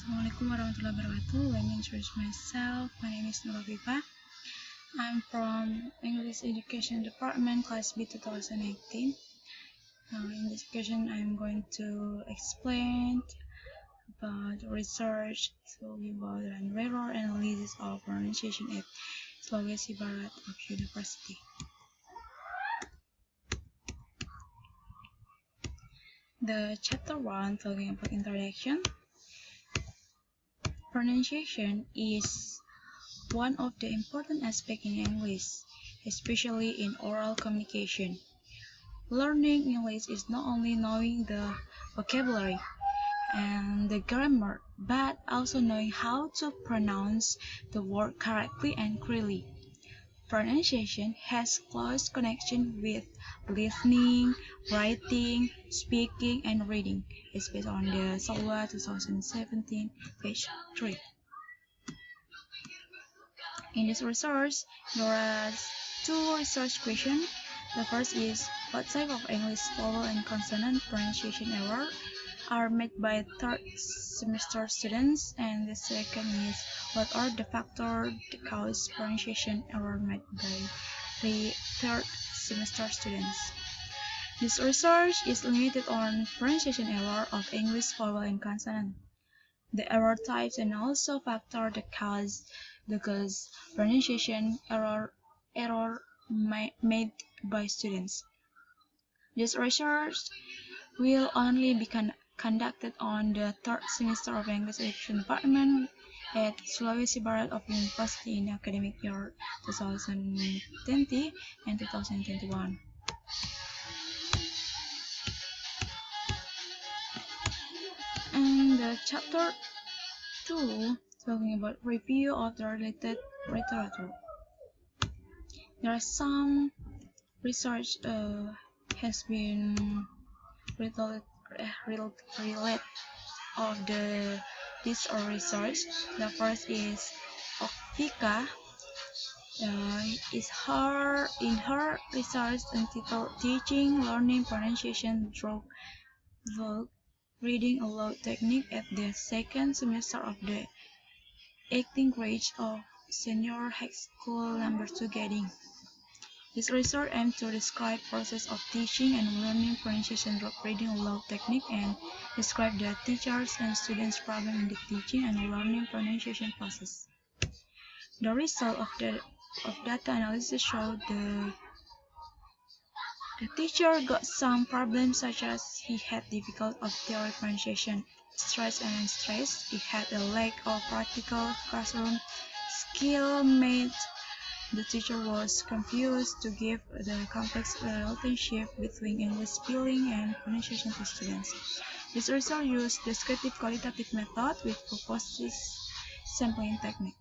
Assalamualaikum warahmatullahi wabarakatuh. Let me introduce myself. My name is Nurafifah. I'm from English Education Department, Class B 2018. In this occasion, I'm going to explain about research about an error analysis of pronunciation at Sulawesi Barat of University. The chapter 1 talking about introduction. Pronunciation is one of the important aspects in English, especially in oral communication. Learning English is not only knowing the vocabulary and the grammar, but also knowing how to pronounce the word correctly and clearly. Pronunciation has close connection with listening, writing, speaking, and reading. It's based on the Sulawesi 2017, page 3. In this research, there are two research questions. The first is, what type of English vowel and consonant pronunciation error are made by third semester students? And the second is, what are the factors that cause pronunciation error made by the third semester students? This research is limited on pronunciation error of English vowel and consonant, the error types, and also factors that cause pronunciation error made by students. This research will only be conducted on the third semester of English Education Department at Sulawesi Barat of University in academic year 2020 and 2021. And the chapter 2 talking about review of the related literature. There are some research has been related of this research. The first is Okvika. In her research entitled Teaching Learning Pronunciation Through Reading Aloud Technique at the second semester of the 18th grade of Senior High School No. 2 Gading. This research aims to describe process of teaching and learning pronunciation through reading aloud technique and describe the teachers and students' problem in the teaching and learning pronunciation process. The result of data analysis showed the teacher got some problems, such as he had difficulty of theory pronunciation, stress, he had a lack of practical classroom skill made the teacher was confused to give the complex relationship between English spelling and pronunciation to students. This research used descriptive qualitative method with purposive sampling technique.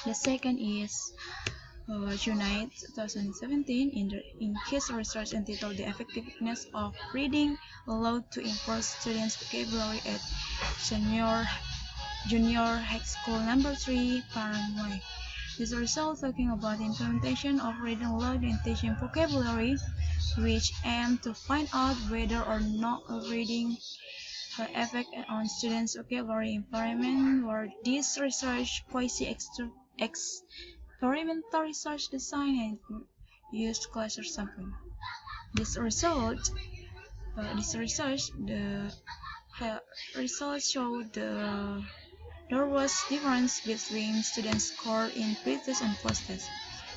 The second is Junaid 2017 in his research entitled The Effectiveness of Reading Aloud to Improve Students' Vocabulary at Junior High School No. 3 Parangway. This result talking about the implementation of reading aloud in teaching vocabulary, which aim to find out whether or not reading effect on students' vocabulary environment, where this research experimental research design and used classroom sampling. This research showed there was difference between students' score in pre-test and post-test.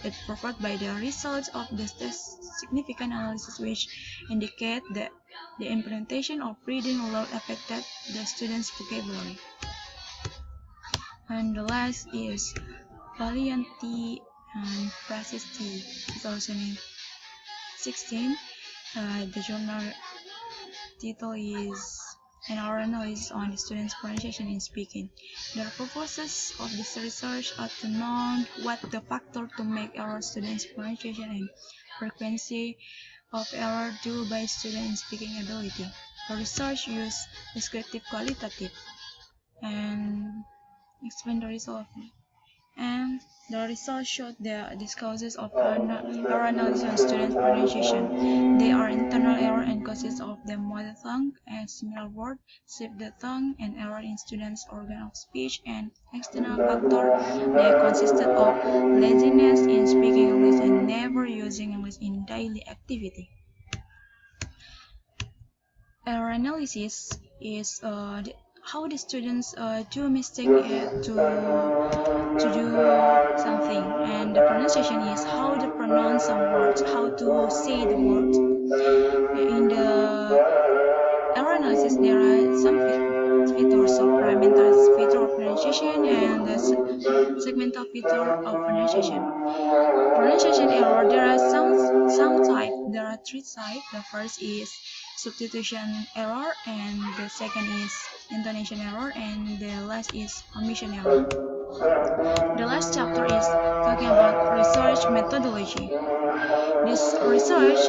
It proved by the results of the test significant analysis, which indicate that the implementation of reading aloud affected the students' vocabulary. And the last is Valianti and Prasisti 2016. The journal title is an oral analysis on the students' pronunciation in speaking. The purposes of this research are to know what the factor to make error students' pronunciation and frequency of error due by student in speaking ability. The research used descriptive qualitative and explain the result of it. And The results showed the causes of error analysis on students' pronunciation. They are internal error and consist of the mother tongue and similar word, slip the tongue, and error in students' organ of speech, and external factor. They consisted of laziness in speaking English and never using English in daily activity. Error analysis is how the students do mistake to do something, and the pronunciation is how to pronounce some words, how to say the words. In the error analysis, there are some features of parameter feature of pronunciation and the segmental feature of pronunciation. Pronunciation error, there are some types. There are three types. The first is substitution error, and the second is intonation error, and the last is omission error. The last chapter is talking about research methodology. This research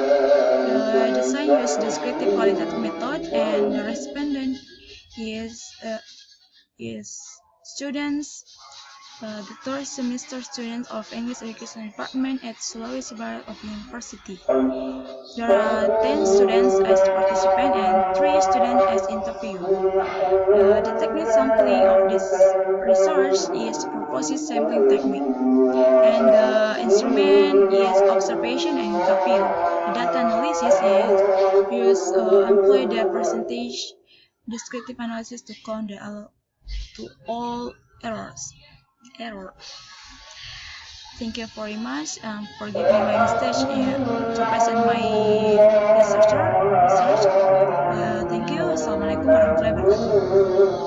design uses descriptive qualitative method, and the respondent is students, the third semester students of English Education Department at Sulawesi Barat of University. There are 10 students as participants and 3 students as interview. The technique sampling of this research is purposive sampling technique, and the instrument is observation and interview. The data analysis is employ the percentage descriptive analysis to count all errors. Thank you very much for giving my message to present my research. Thank you. Assalamualaikum warahmatullahi wabarakatuh.